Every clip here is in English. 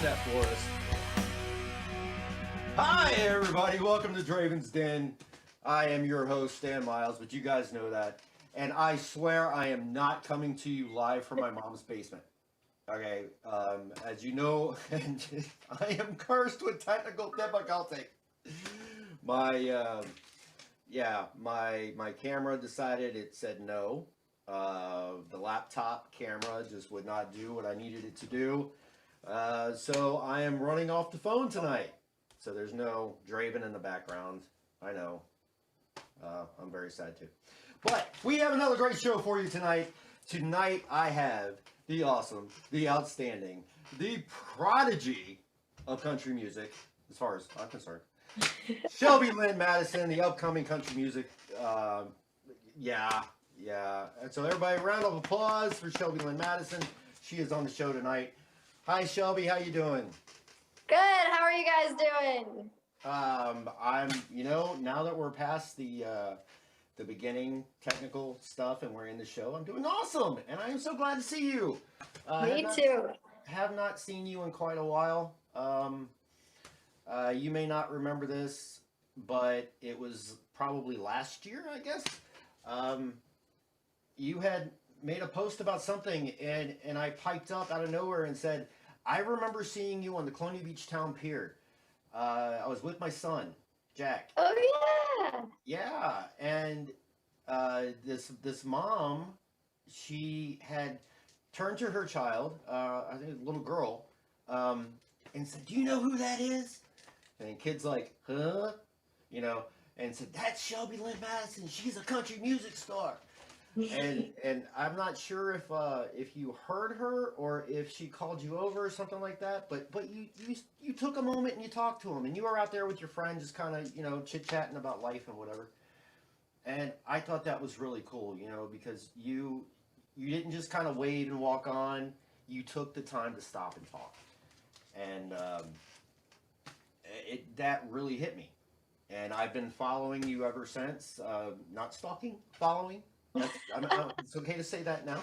that for us. Hi, everybody. Welcome to Dravin's Den. I am your host, Stan Miles, but you guys know that. And I swear I am not coming to you live from my mom's basement. Okay, as you know, I am cursed with technical difficulty. My camera decided it said no. The laptop camera just would not do what I needed it to do. So I am running off the phone tonight. So there's no Dravin in the background. I know. I'm very sad too. But we have another great show for you tonight. Tonight I have the awesome, the outstanding, the prodigy of country music, as far as I'm concerned. Shelby Lynn Madison, the upcoming country music. Yeah. And so everybody, round of applause for Shelby Lynn Madison. She is on the show tonight. Hi, Shelby. How you doing? Good. How are you guys doing? Now that we're past the beginning technical stuff and we're in the show, I'm doing awesome, and I am so glad to see you. Me too. Have not seen you in quite a while. You may not remember this, but it was probably last year, I guess. You had made a post about something, and I piped up out of nowhere and said, I remember seeing you on the Colonial Beach Town Pier. I was with my son, Jack. Oh, yeah. Yeah, and this mom, she had turned to her child, I think a little girl, and said, do you know who that is? And the kid's like, huh? And said, that's Shelby Lynn Madison. She's a country music star. And I'm not sure if you heard her or if she called you over or something like that, but you took a moment and you talked to him, and you were out there with your friend just kind of chit-chatting about life and whatever. And I thought that was really cool, because you didn't just kind of wave and walk on. You took the time to stop and talk, and that really hit me. And I've been following you ever since. Not stalking, following. It's okay to say that now.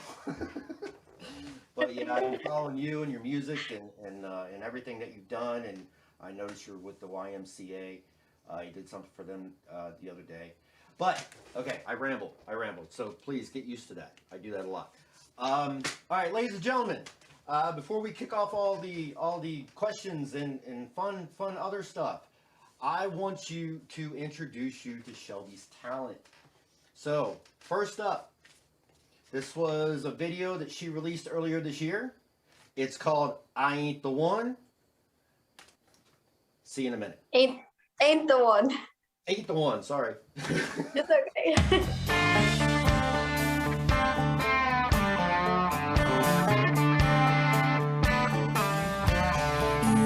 But yeah, I've been following you and your music and everything that you've done. And I noticed you're with the YMCA. You did something for them the other day. But okay, I rambled. So please get used to that. I do that a lot. All right, ladies and gentlemen. Before we kick off all the questions and fun other stuff, I want you to introduce you to Shelby's talent. So, first up, this was a video that she released earlier this year. It's called I Ain't the One. See you in a minute. Ain't the one. Ain't the one, sorry. It's okay.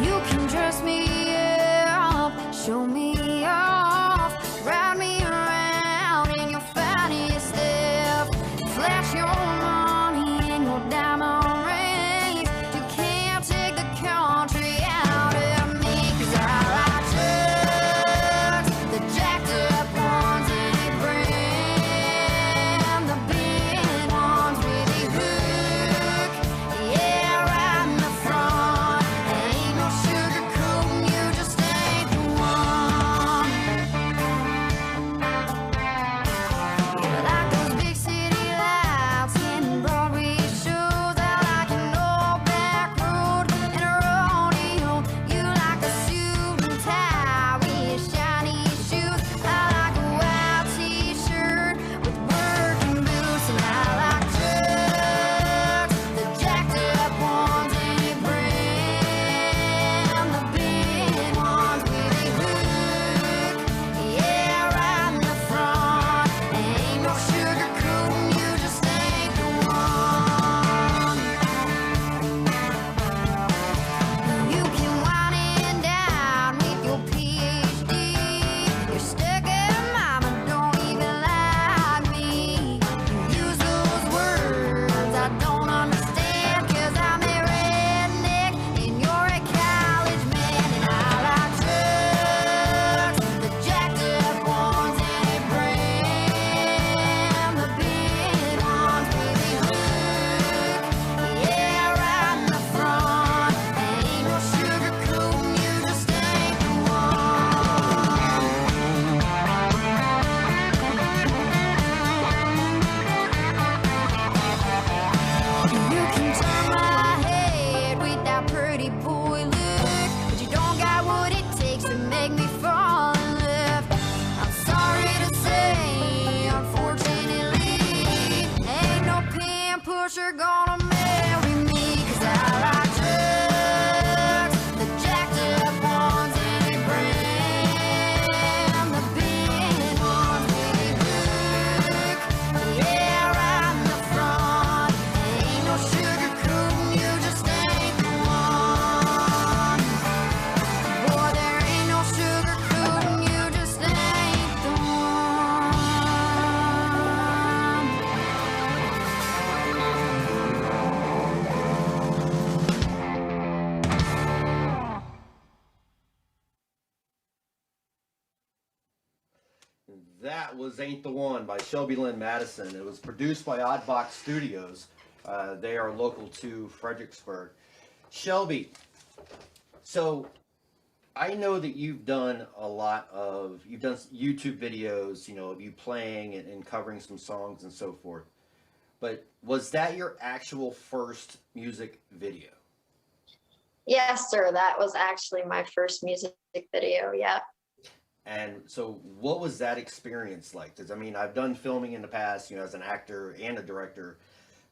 You can dress me up, show me off, ride me around in your finest stuff, flash your money and your diamond rings. You can't take the country out of me, 'cause I like trucks, the jacked up ones that it brings. That was Ain't the One by Shelby Lynn Madison. It was produced by Oddbox Studios. They are local to Fredericksburg. Shelby, so I know that you've done you've done YouTube videos, you know, of you playing and covering some songs and so forth. But was that your actual first music video? Yes, sir. That was actually my first music video. Yeah. And so, what was that experience like? Because I mean, I've done filming in the past, you know, as an actor and a director,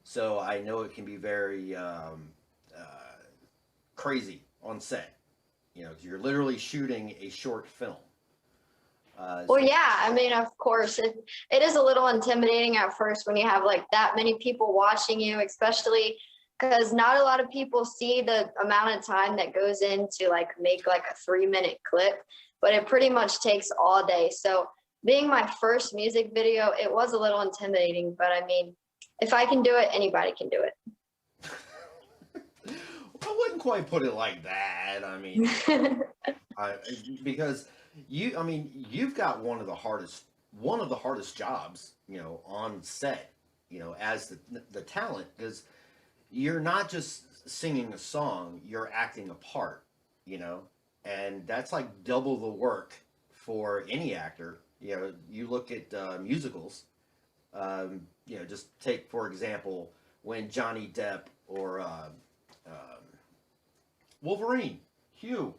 so I know it can be very crazy on set. You know, 'cause you're literally shooting a short film. Well, yeah. I mean, of course, it is a little intimidating at first when you have like that many people watching you, especially because not a lot of people see the amount of time that goes into like make like a 3-minute clip, but it pretty much takes all day. So being my first music video, it was a little intimidating, but I mean, if I can do it, anybody can do it. I wouldn't quite put it like that. I mean, because I mean, you've got one of the hardest jobs, you know, on set, you know, as the talent, because you're not just singing a song, you're acting a part, you know, and that's like double the work for any actor. You know, you look at musicals, you know, just take, for example, when Johnny Depp or Wolverine, Hugh,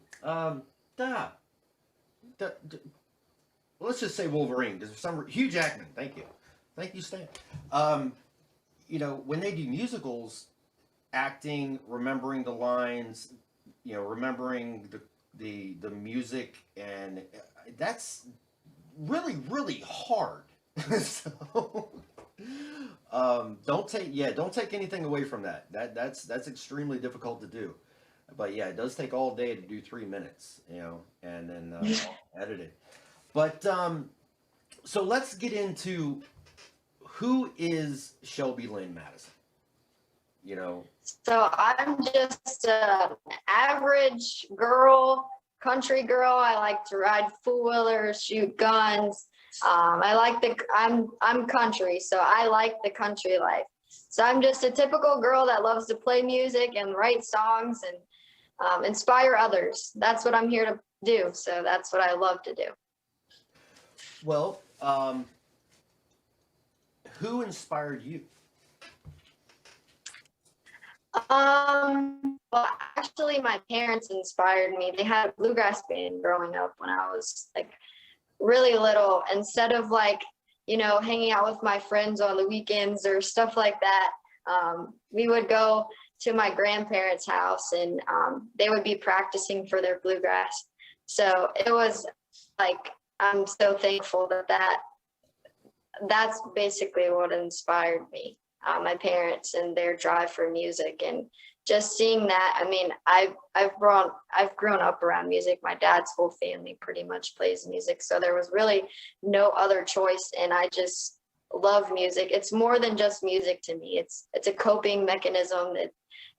let's just say Wolverine, because Hugh Jackman, thank you, Stan. You know, when they do musicals, acting, remembering the lines, you know, remembering the music, and that's really hard. So don't take anything away from that. That's extremely difficult to do. But yeah, it does take all day to do 3 minutes, you know, and then edit it. But so let's get into who is Shelby Lynn Madison. You know. So I'm just an average girl, country girl. I like to ride four-wheelers, shoot guns. I'm country, so I like the country life. So I'm just a typical girl that loves to play music and write songs and inspire others. That's what I'm here to do. So that's what I love to do. Well, who inspired you? Well, actually, my parents inspired me. They had a bluegrass band growing up when I was like really little. Instead of like, you know, hanging out with my friends on the weekends or stuff like that, we would go to my grandparents' house and they would be practicing for their bluegrass. So it was like, I'm so thankful that's basically what inspired me. My parents and their drive for music, and just seeing that. I mean, I've grown up around music. My dad's whole family pretty much plays music, so there was really no other choice, and I just love music. It's more than just music to me. It's a coping mechanism.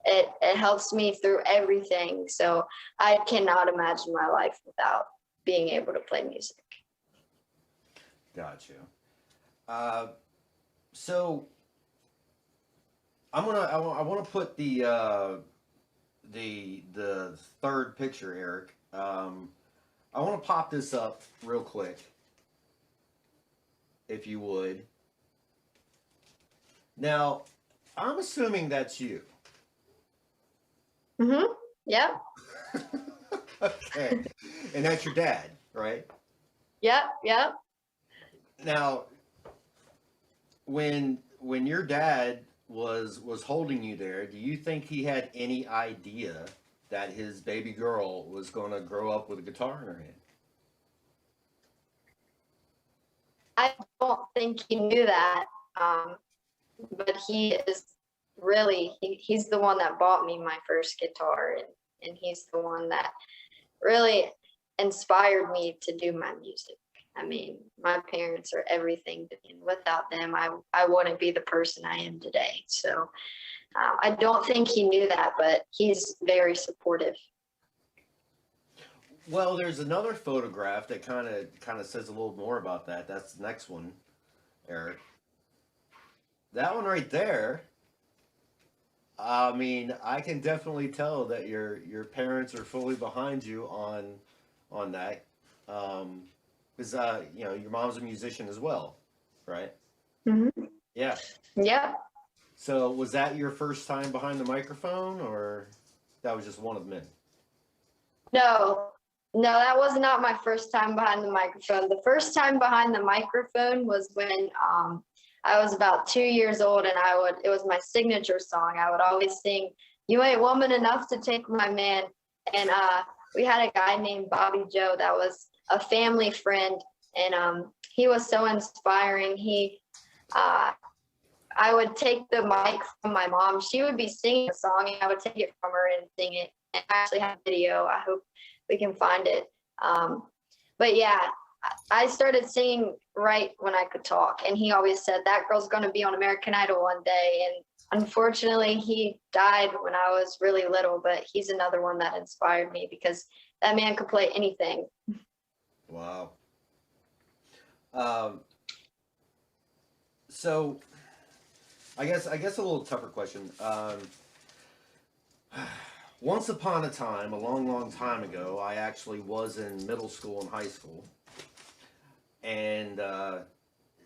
It helps me through everything. So I cannot imagine my life without being able to play music. Gotcha. So I want to put the third picture, Eric. I want to pop this up real quick, if you would. Now, I'm assuming that's you. Mm-hmm. Yep. Okay. And that's your dad, right? Yep. Yep. Now, when your dad was holding you there, do you think he had any idea that his baby girl was going to grow up with a guitar in her hand? I don't think he knew that, but he is really, he's the one that bought me my first guitar, and he's the one that really inspired me to do my music. I mean, my parents are everything to me, and without them, I wouldn't be the person I am today. So I don't think he knew that, but he's very supportive. Well, there's another photograph that kind of says a little more about that. That's the next one, Eric. That one right there. I mean, I can definitely tell that your parents are fully behind you on that. Because your mom's a musician as well, right? Hmm. Yeah. Yeah. So was that your first time behind the microphone, or that was just one of many? No, no, that was not my first time behind the microphone. The first time behind the microphone was when I was about 2 years old, and it was my signature song. I would always sing, "You ain't woman enough to take my man." And we had a guy named Bobby Joe that was a family friend, and he was so inspiring. Uh, I would take the mic from my mom. She would be singing a song, and I would take it from her and sing it. And I actually have a video. I hope we can find it. But yeah, I started singing right when I could talk. And he always said, "That girl's going to be on American Idol one day." And unfortunately, he died when I was really little. But he's another one that inspired me because that man could play anything. Wow. Um, so I guess a little tougher question. Once upon a time, a long, long time ago, I actually was in middle school and high school, and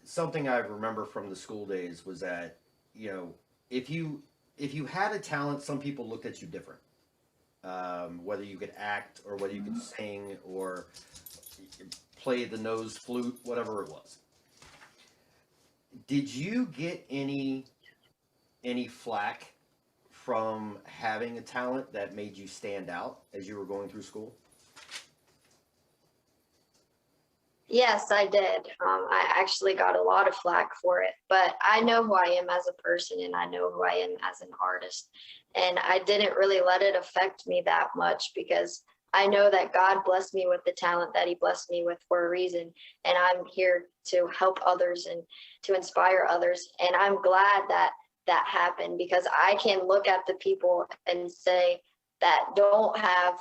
something I remember from the school days was that if you had a talent, some people looked at you different. Whether you could act or whether you could sing or play the nose flute, whatever it was. Did you get any flack from having a talent that made you stand out as you were going through school? Yes, I did. I actually got a lot of flack for it, but I know who I am as a person and I know who I am as an artist. And I didn't really let it affect me that much because I know that God blessed me with the talent that He blessed me with for a reason. And I'm here to help others and to inspire others. And I'm glad that that happened because I can look at the people and say that don't have,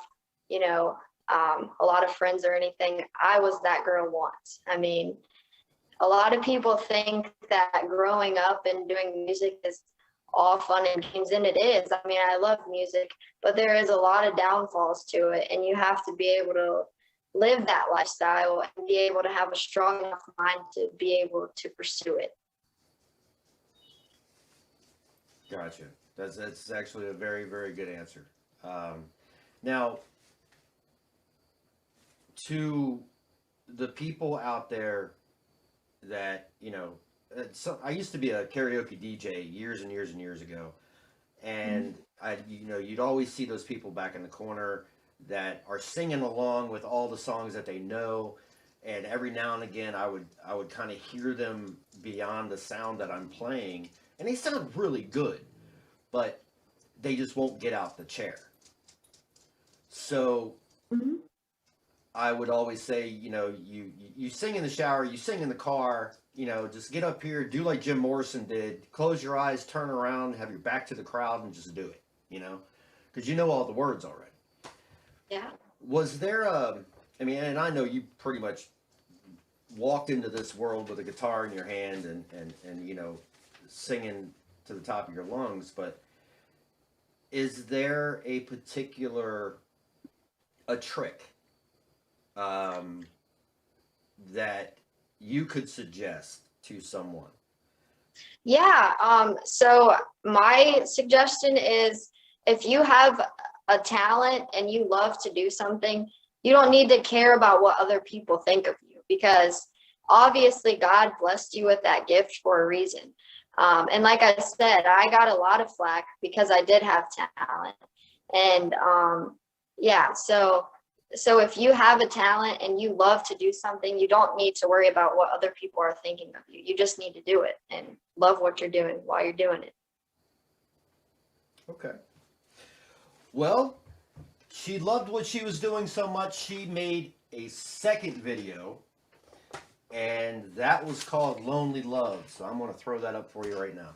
you know, a lot of friends or anything. I was that girl once. I mean, a lot of people think that growing up and doing music is all fun and games, and it is. I mean, I love music, but there is a lot of downfalls to it, and you have to be able to live that lifestyle and be able to have a strong enough mind to be able to pursue it. Gotcha. That's actually a very, very good answer. Now, to the people out there that so I used to be a karaoke DJ years and years and years ago, and you'd always see those people back in the corner that are singing along with all the songs that they know, and every now and again I would kind of hear them beyond the sound that I'm playing, and they sound really good, but they just won't get out the chair. So Mm-hmm. I would always say, you sing in the shower, you sing in the car, just get up here, do like Jim Morrison did, close your eyes, turn around, have your back to the crowd, and just do it, because you know all the words already. Yeah. Was there and I know you pretty much walked into this world with a guitar in your hand and singing to the top of your lungs, but is there a particular a trick that you could suggest to someone? Yeah. So my suggestion is if you have a talent and you love to do something, you don't need to care about what other people think of you because obviously God blessed you with that gift for a reason. And like I said, I got a lot of flack because I did have talent. And yeah, so if you have a talent and you love to do something, you don't need to worry about what other people are thinking of you. You just need to do it and love what you're doing while you're doing it. Okay. Well, she loved what she was doing so much, she made a second video, and that was called Lonely Love. So I'm going to throw that up for you right now.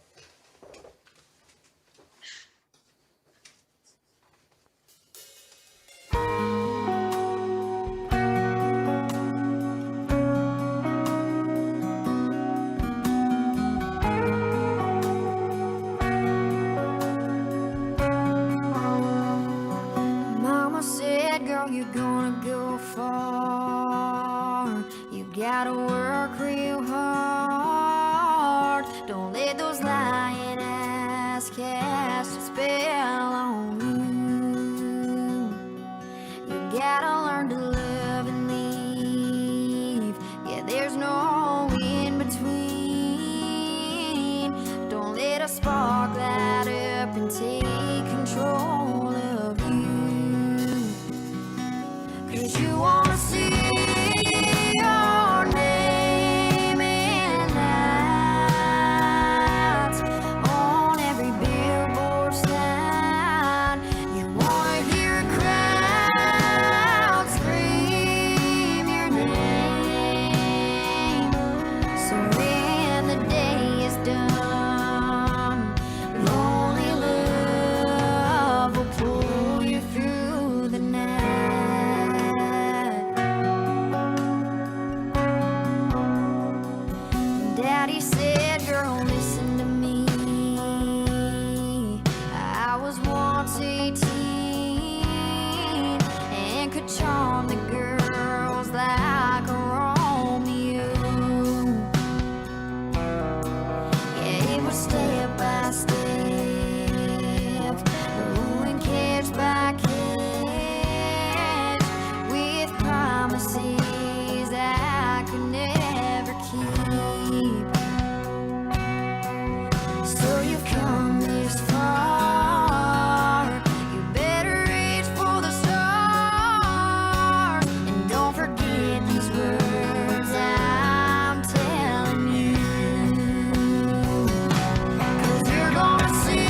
work real hard. Don't let those lying eyes cast a spell on you. You gotta learn to love and leave. Yeah, there's no in between. Don't let a spark light up and take control of you. 'Cause you wanna see your name in lights on every billboard sign. You wanna hear a crowd scream your name. So when the day is done, lonely love will pull you through the night. Daddy said, girl, listen to me. I was once 18 and could charm the girls like a Romeo. Yeah, it was step by step, and catch by catch, with promises I could never keep. So you've come this far, you better reach for the stars, and don't forget these words I'm telling you. 'Cause you're gonna see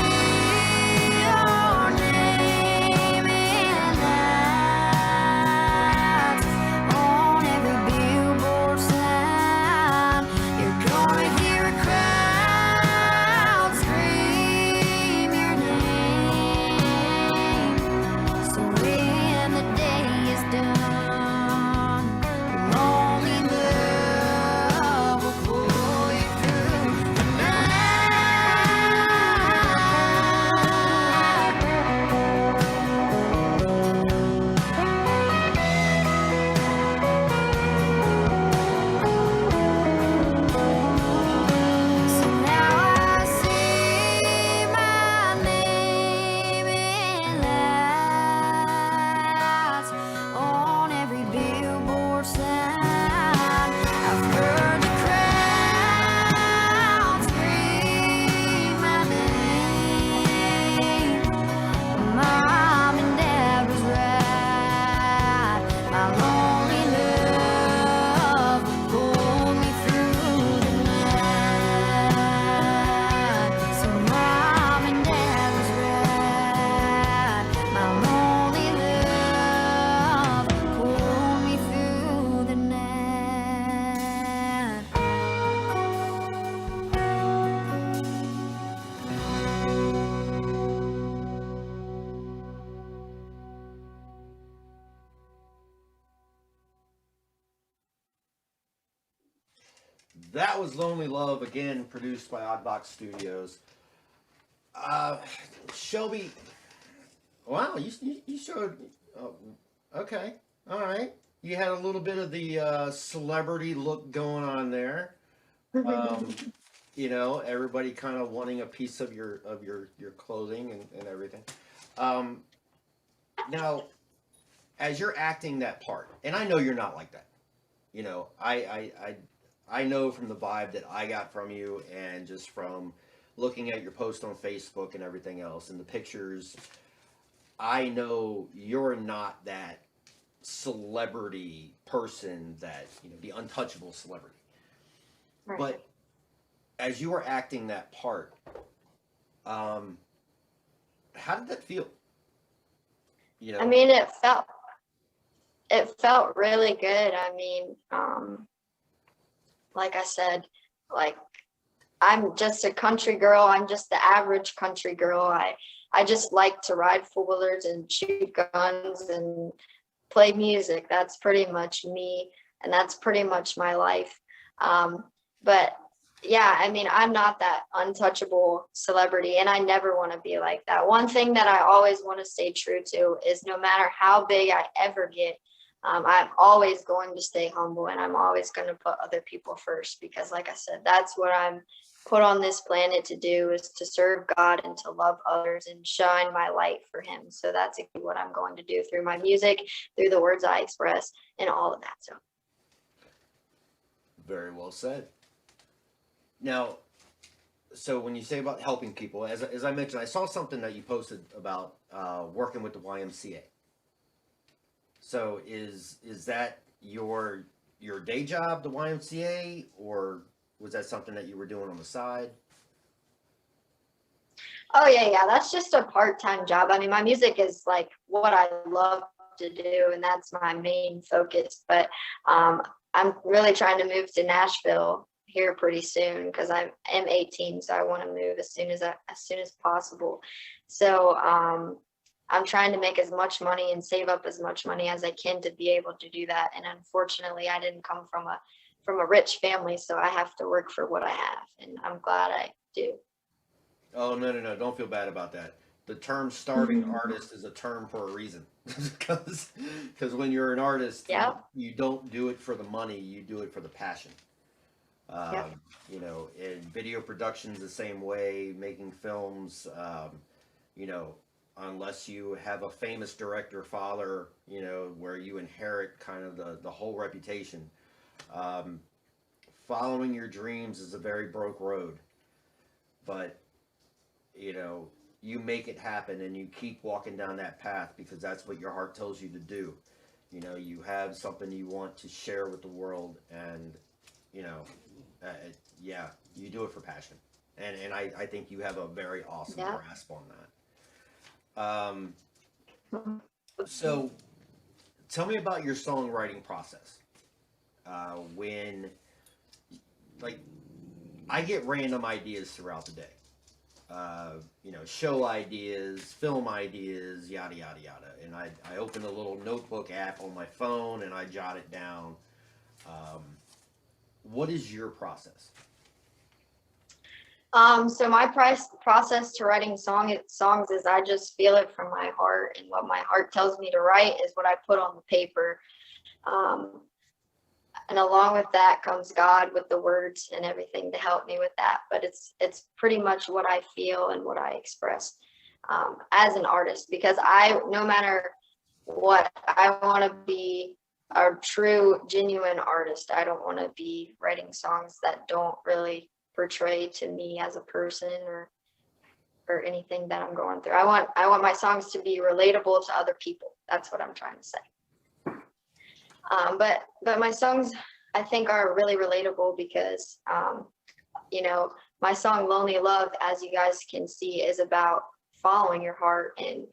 your name in lights on every billboard sign. You're gonna hear a crowd scream your name. So when the day is done, lonely love will pull you through the So now I see my name in lights on every billboard sign. I've heard the crowd scream my name. Mom and Dad was right. My lonely love pulled me through the night. So Mom and Dad was right. My lonely love pulled me through the night. That was Lonely Love, again produced by Oddbox Studios. Shelby, wow, you showed. Oh, okay, all right. You had a little bit of the celebrity look going on there. You know, everybody kind of wanting a piece of your clothing and everything. Now, as you're acting that part, and I know you're not like that. You know, I know from the vibe that I got from you, and just from looking at your post on Facebook and everything else, and the pictures, I know you're not that celebrity person, that, you know, the untouchable celebrity. Right. But as you were acting that part, how did that feel? You know, I mean, it felt really good. I mean, like I said, like, I'm just a country girl. I'm just the average country girl. I just like to ride four-wheelers and shoot guns and play music. That's pretty much me, and that's pretty much my life. But yeah, I mean, I'm not that untouchable celebrity, and I never want to be like that. One thing that I always want to stay true to is, no matter how big I ever get, I'm always going to stay humble, and I'm always going to put other people first, because like I said, that's what I'm put on this planet to do, is to serve God and to love others and shine my light for him. So that's exactly what I'm going to do through my music, through the words I express, and all of that. So Very well said. Now, so when you say about helping people, as I mentioned, I saw something that you posted about working with the YMCA. So is that your day job, the YMCA, or was that something that you were doing on the side? oh yeah, that's just a part-time job. I mean, my music is like what I love to do, and that's my main focus. But I'm really trying to move to Nashville here pretty soon, because I am 18, so I want to move as soon as possible. So I'm trying to make as much money and save up as much money as I can to be able to do that. And unfortunately, I didn't come from a rich family, so I have to work for what I have, and I'm glad I do. Oh, no, don't feel bad about that. The term starving artist is a term for a reason. Because when you're an artist, Yeah. you don't do it for the money, you do it for the passion. Yep. You know, and video production's the same way, making films, you know, unless you have a famous director father, you know, where you inherit kind of the whole reputation. Following your dreams is a very broke road, but you know, you make it happen and you keep walking down that path because that's what your heart tells you to do. You know, you have something you want to share with the world, and you know, yeah, you do it for passion, and I think you have a very awesome Yeah. grasp on that. So tell me about your songwriting process. When, like, I get random ideas throughout the day. You know, show ideas, film ideas, yada yada yada. And I open a little notebook app on my phone and I jot it down. What is your process? So my process to writing songs is I just feel it from my heart, and what my heart tells me to write is what I put on the paper. And along with that comes God with the words and everything to help me with that. But it's pretty much what I feel and what I express as an artist, because no matter what, I want to be a true, genuine artist. I don't want to be writing songs that don't really portray to me as a person or anything that I'm going through. I want my songs to be relatable to other people. That's what I'm trying to say. But my songs, I think, are really relatable because, you know, my song "Lonely Love," as you guys can see, is about following your heart. And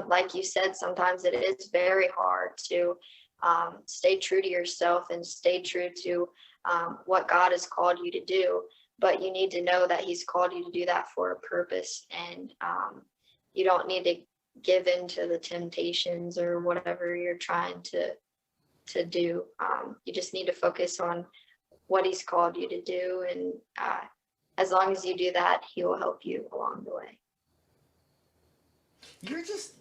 like you said, sometimes it is very hard to stay true to yourself and stay true to what God has called you to do. But you need to know that He's called you to do that for a purpose, and you don't need to give in to the temptations or whatever you're trying to do. You just need to focus on what He's called you to do, and as long as you do that, He will help you along the way. You're just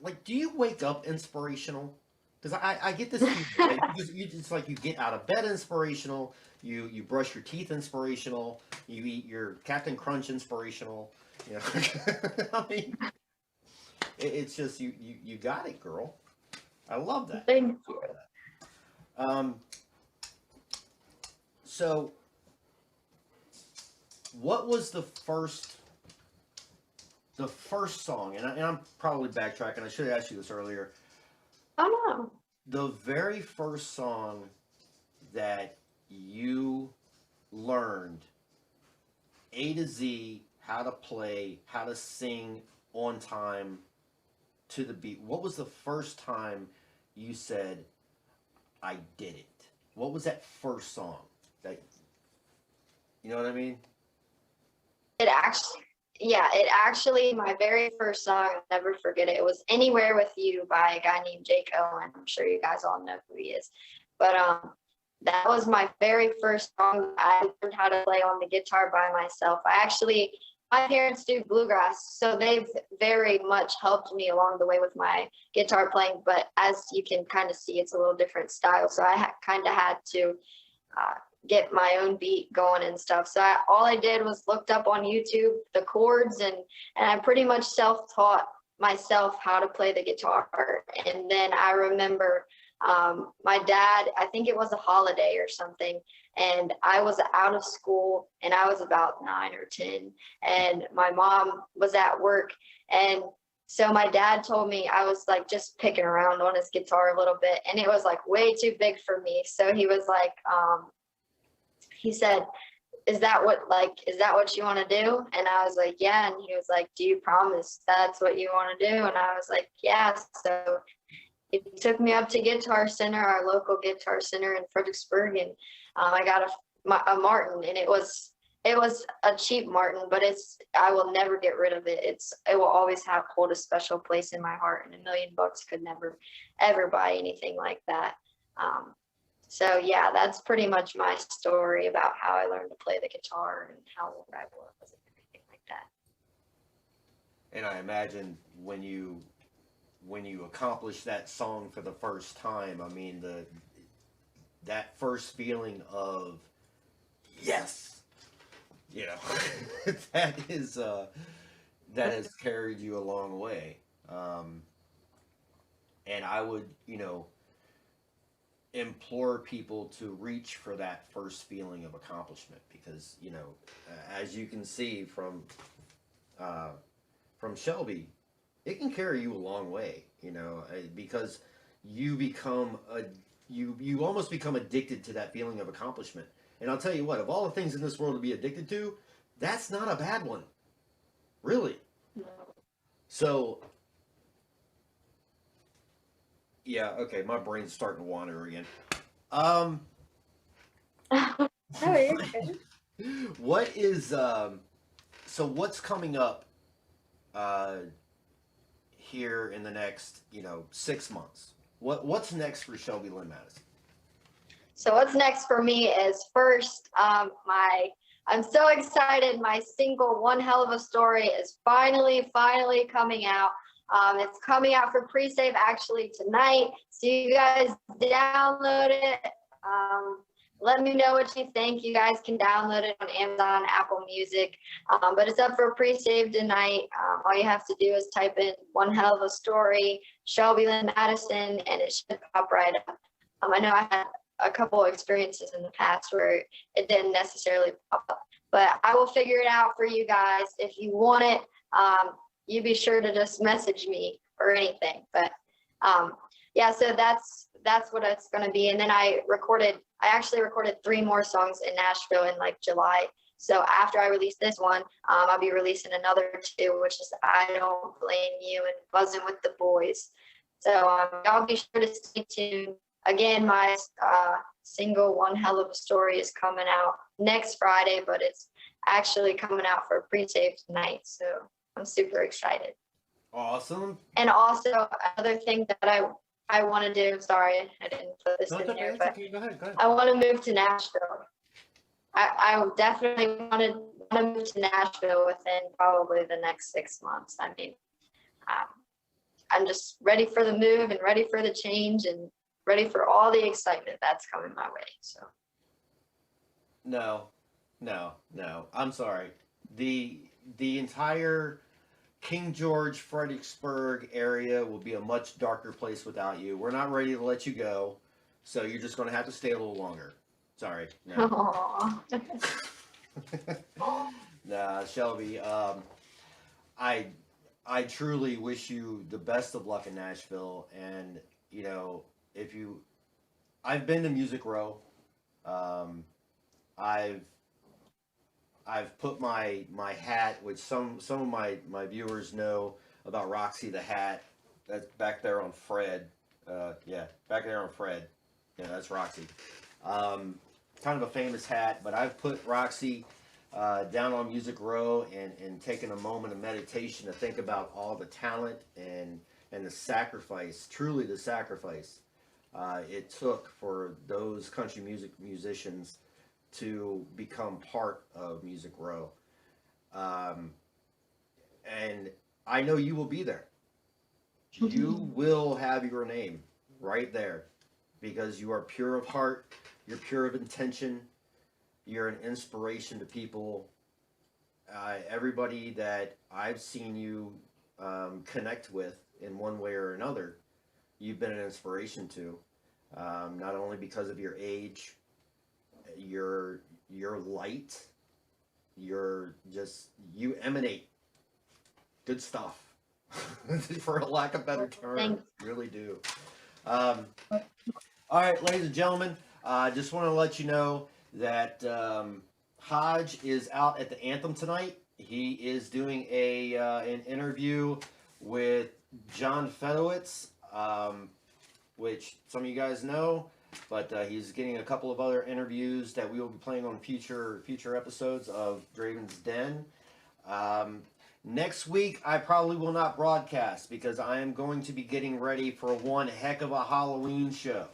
like, do you wake up inspirational? Because I get this feeling, like, it's like you get out of bed inspirational, you brush your teeth inspirational, you eat your Captain Crunch inspirational. You know, I mean, it's just you got it, girl. I love that. Thank you. So what was the first song? And I'm probably backtracking. I should have asked you this earlier. Oh no. The very first song that you learned A to Z, how to play, how to sing on time to the beat. What was the first time you said, I did it? What was that first song? That, you know what I mean? It actually, my very first song, I'll never forget it. It was "Anywhere with You" by a guy named Jake Owen. I'm sure you guys all know who he is. But that was my very first song I learned how to play on the guitar by myself. I actually my parents do bluegrass, so they've very much helped me along the way with my guitar playing. But as you can kind of see, it's a little different style. So I kind of had to get my own beat going and stuff. So all I did was looked up on YouTube the chords, and I pretty much self-taught myself how to play the guitar. And then I remember my dad, I think it was a holiday or something, and I was out of school, and I was about 9 or 10, and my mom was at work. And so my dad told me, I was like just picking around on his guitar a little bit, and it was like way too big for me. So he was like, he said, is that what you want to do? And I was like, yeah. And he was like, do you promise that's what you want to do? And I was like, yeah. So he took me up to Guitar Center, our local Guitar Center in Fredericksburg, and I got a Martin, and it was a cheap Martin, but I will never get rid of it. It will always hold a special place in my heart, and $1 million could never ever buy anything like that. So yeah, that's pretty much my story about how I learned to play the guitar and how old I was and everything like that. And I imagine when you accomplish that song for the first time, I mean that first feeling of yes, you know, that has carried you a long way. And I would, implore people to reach for that first feeling of accomplishment, because as you can see from Shelby, it can carry you a long way, because you almost become addicted to that feeling of accomplishment. And I'll tell you what, of all the things in this world to be addicted to, that's not a bad one, really. So yeah, okay, my brain's starting to wander again. No, you're good. What is so what's coming up here in the next 6 months? What's next for Shelby Lynn Madison? So what's next for me is first, I'm so excited. My single "One Hell of a Story" is finally coming out. It's coming out for pre-save actually tonight, so you guys download it. Let me know what you think. You guys can download it on Amazon, Apple Music, but it's up for pre-save tonight. All you have to do is type in "One Hell of a Story," Shelby Lynn Madison, and it should pop right up. I know I had a couple of experiences in the past where it didn't necessarily pop up, but I will figure it out for you guys. If you want it, you be sure to just message me or anything. But yeah, so that's what it's going to be. And then I actually recorded 3 more songs in Nashville in like July. So after I release this one, I'll be releasing another 2, which is "I Don't Blame You" and "Buzzing with the Boys." So y'all be sure to stay tuned. Again, my single "One Hell of a Story" is coming out next Friday, but it's actually coming out for pre-save tonight. So I'm super excited. Awesome. And also another thing that I want to do, sorry, I didn't put this in there, but okay. Go ahead. I want to move to Nashville. I definitely want to move to Nashville within probably the next 6 months. I mean, I'm just ready for the move and ready for the change and ready for all the excitement that's coming my way. So. No. I'm sorry. The entire King George, Fredericksburg area will be a much darker place without you. We're not ready to let you go, so you're just going to have to stay a little longer. Sorry. No. Nah, Shelby. I truly wish you the best of luck in Nashville, and I've been to Music Row. I've put my hat, which some of my viewers know about Roxy the hat. That's back there on Fred. Back there on Fred. Yeah, that's Roxy. Kind of a famous hat, but I've put Roxy down on Music Row and taken a moment of meditation to think about all the talent and the sacrifice, truly the sacrifice it took for those country music musicians to become part of Music Row. And I know you will be there. You will have your name right there because you are pure of heart, you're pure of intention, you're an inspiration to people. Everybody that I've seen you connect with in one way or another, you've been an inspiration to. Not only because of your age, your light, you emanate good stuff. For a lack of better term, Thanks. really do. All right, ladies and gentlemen, just want to let you know that Hodge is out at the Anthem tonight. He is doing an interview with John Fedowitz, which some of you guys know, but he's getting a couple of other interviews that we will be playing on future episodes of Draven's Den. Next week, I probably will not broadcast because I am going to be getting ready for one heck of a Halloween show.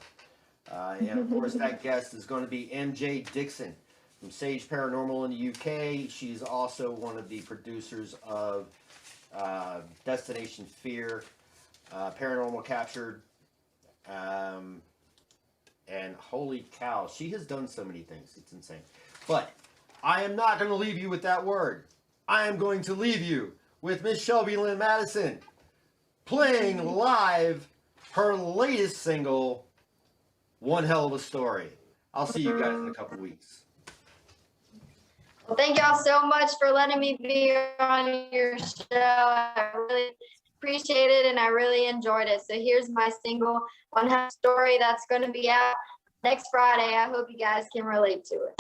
And of course, that guest is going to be MJ Dixon from Sage Paranormal in the UK. She's also one of the producers of Destination Fear, Paranormal Captured, and holy cow, she has done so many things. It's insane. But I am not going to leave you with that word. I am going to leave you with Miss Shelby Lynn Madison playing live her latest single, One Hell of a Story. I'll see you guys in a couple weeks. Well, thank y'all so much for letting me be on your show. I really appreciate it and I really enjoyed it. So here's my single, One Hell of a Story, that's going to be out next Friday. I hope you guys can relate to it.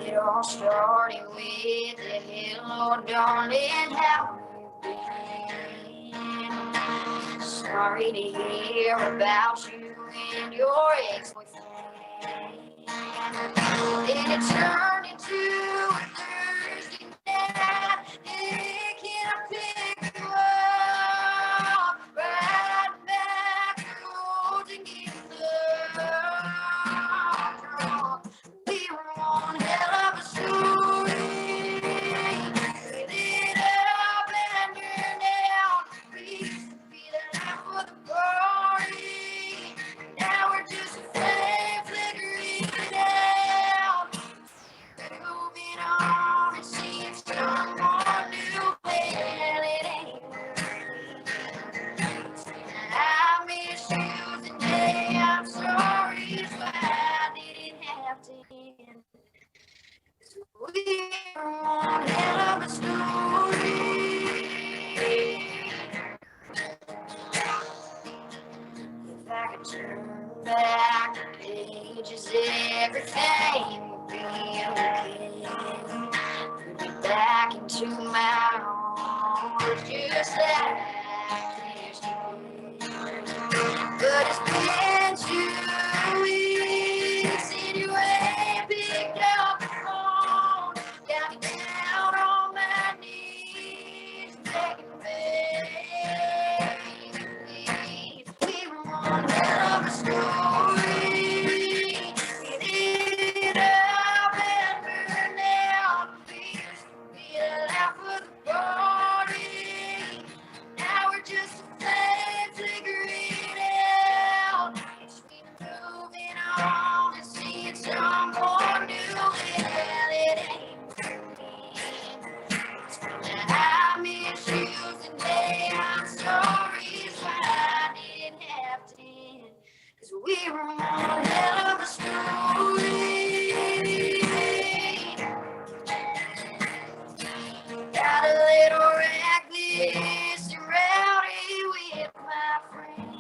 It all started with a hello, darling, how you been? Sorry to hear about you and your ex-boyfriend. Then it turned into a Thursday night, and can I pick you up right back to the road to get love? We were one hell of a story. We lit up and burned out. We used to be the life of the party. Now we're just a flame flickering out. Moving on and seeing someone new. Well, it ain't. I miss you today. I'm sorry if I didn't have to end. We're one hell of a story. If I could turn back the pages, everything would be okay. Put me back into my arms, just like yesterday. But it's been 2 weeks and you ain't picked up the phone. Got me down on my knees, begging, baby. We were one hell of a story. We lit up and burned out. We used to be the life of the party. Now we're just a flame flickering out. Between moving on and seeing someone new. Well, it ain't me. I miss you today. I'm sorry if I didn't have to end. 'Cause we were one hell of a story. Got a little reckless and rowdy with my friends.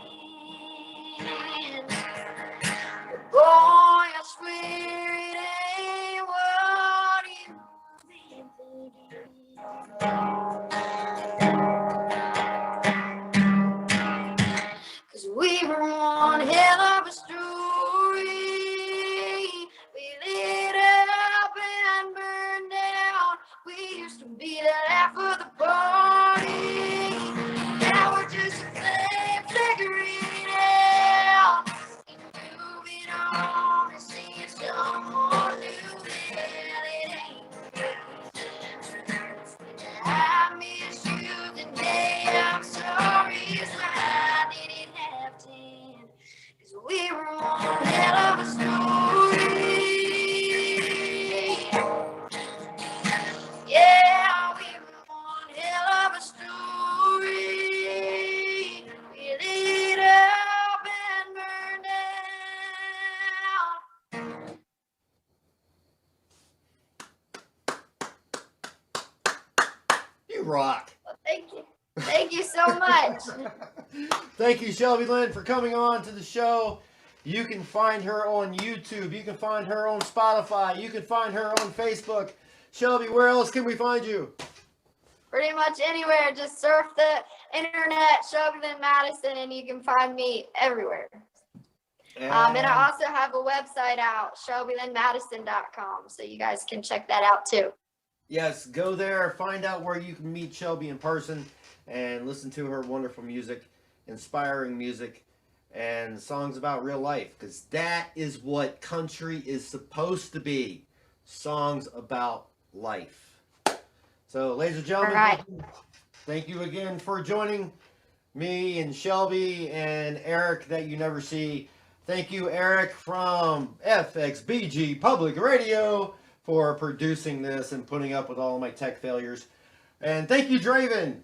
But boy, I swear it ain't what you've been thinking. 'Cause we were one hell of a story. We lit up and burned out. We used to be the life of the party. Now we're just a flame flickering out. Moving on and seeing someone You rock. Well, thank you. Thank you so much. Thank you, Shelby Lynn, for coming on to the show. You can find her on YouTube. You can find her on Spotify. You can find her on Facebook. Shelby, where else can we find you? Pretty much anywhere. Just surf the internet, Shelby Lynn Madison, and you can find me everywhere. And I also have a website out, shelbylynnmadison.com, so you guys can check that out too. Yes, go there, find out where you can meet Shelby in person and listen to her wonderful music, inspiring music, and songs about real life, because that is what country is supposed to be. Songs about life. So, ladies and gentlemen, All right. thank you again for joining me and Shelby and Eric that you never see. Thank you, Eric from FXBG Public Radio, for producing this and putting up with all my tech failures. And thank you, Dravin.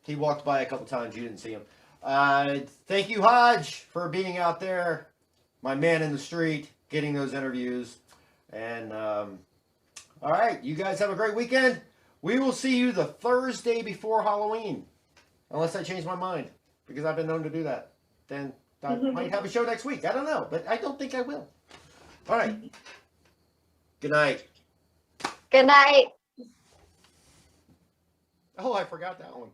He walked by a couple times. You didn't see him. Thank you, Hodge, for being out there, my man in the street, getting those interviews. And all right, you guys have a great weekend. We will see you the Thursday before Halloween, unless I change my mind, because I've been known to do that. Then I might have a show next week. I don't know, but I don't think I will. All right. Good night. Good night. Oh, I forgot that one.